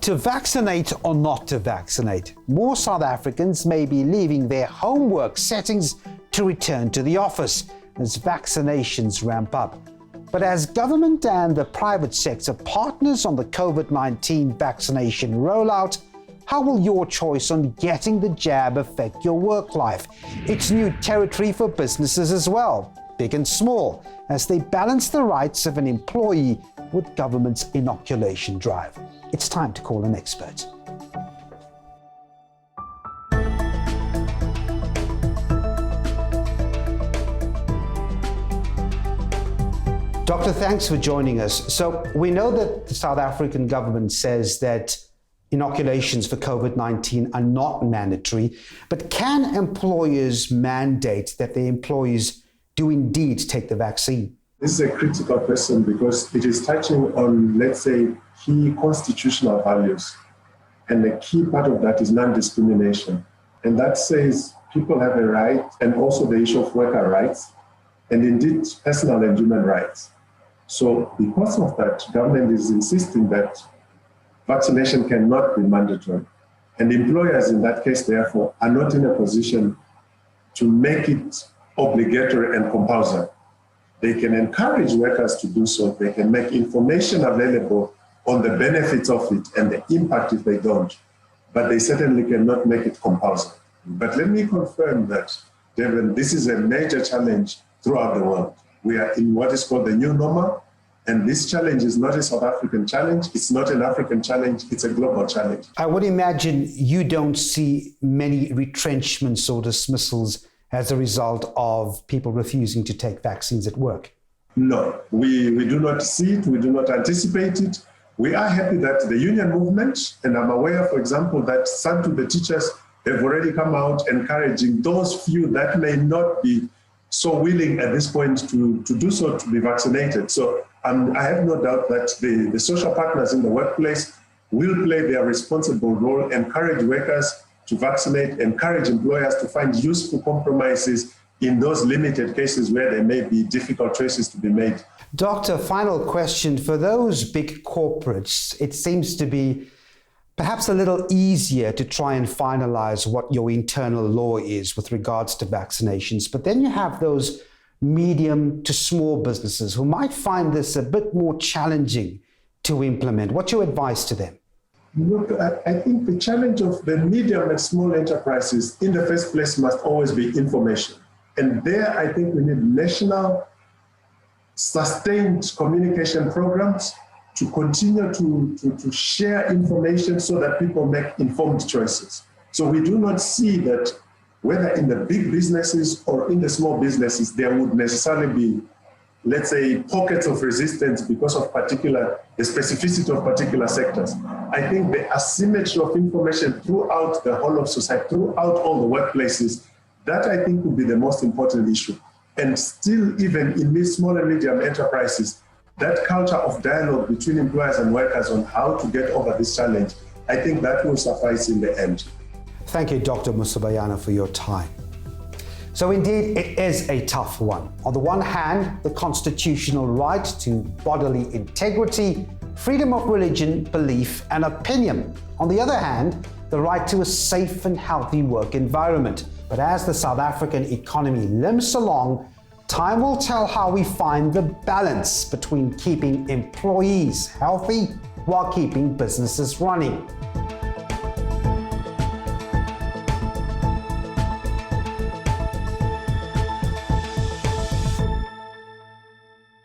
To vaccinate or not to vaccinate, more South Africans may be leaving their homework settings to return to the office as vaccinations ramp up. But as government and the private sector partners on the COVID-19 vaccination rollout, how will your choice on getting the jab affect your work life? It's new territory for businesses as well, big and small, as they balance the rights of an employee with government's inoculation drive. It's time to call an expert. Doctor, thanks for joining us. So we know that the South African government says that inoculations for COVID-19 are not mandatory, but can employers mandate that their employees do indeed take the vaccine? This is a critical question because it is touching on, let's say, key constitutional values. And the key part of that is non-discrimination. And that says people have a right, and also the issue of worker rights, and indeed personal and human rights. So because of that, government is insisting that vaccination cannot be mandatory. And employers in that case, therefore, are not in a position to make it obligatory and compulsory. They can encourage workers to do so. They can make information available on the benefits of it and the impact if they don't. But they certainly cannot make it compulsory. But let me confirm that, Devan, this is a major challenge throughout the world. We are in what is called the new normal, and this challenge is not a South African challenge, it's not an African challenge, it's a global challenge. I would imagine you don't see many retrenchments or dismissals as a result of people refusing to take vaccines at work. No, we do not see it, we do not anticipate it. We are happy that the union movement, and I'm aware, for example, that some of the teachers have already come out encouraging those few that may not be so willing at this point to do so, to be vaccinated. So I have no doubt that the social partners in the workplace will play their responsible role, encourage workers to vaccinate, encourage employers to find useful compromises in those limited cases where there may be difficult choices to be made. Doctor, final question. For those big corporates, it seems to be perhaps a little easier to try and finalize what your internal law is with regards to vaccinations. But then you have those medium to small businesses who might find this a bit more challenging to implement. What's your advice to them? Look, I think the challenge of the medium and small enterprises in the first place must always be information. And there, I think we need national sustained communication programs to continue to share information so that people make informed choices. So we do not see that whether in the big businesses or in the small businesses, there would necessarily be, let's say, pockets of resistance because of the specificity of particular sectors. I think the asymmetry of information throughout the whole of society, throughout all the workplaces, that I think would be the most important issue. And still, even in these small and medium enterprises, that culture of dialogue between employers and workers on how to get over this challenge, I think that will suffice in the end. Thank you, Dr. Musabayana, for your time. So indeed, it is a tough one. On the one hand, the constitutional right to bodily integrity, freedom of religion, belief, and opinion. On the other hand, the right to a safe and healthy work environment. But as the South African economy limps along, time will tell how we find the balance between keeping employees healthy while keeping businesses running.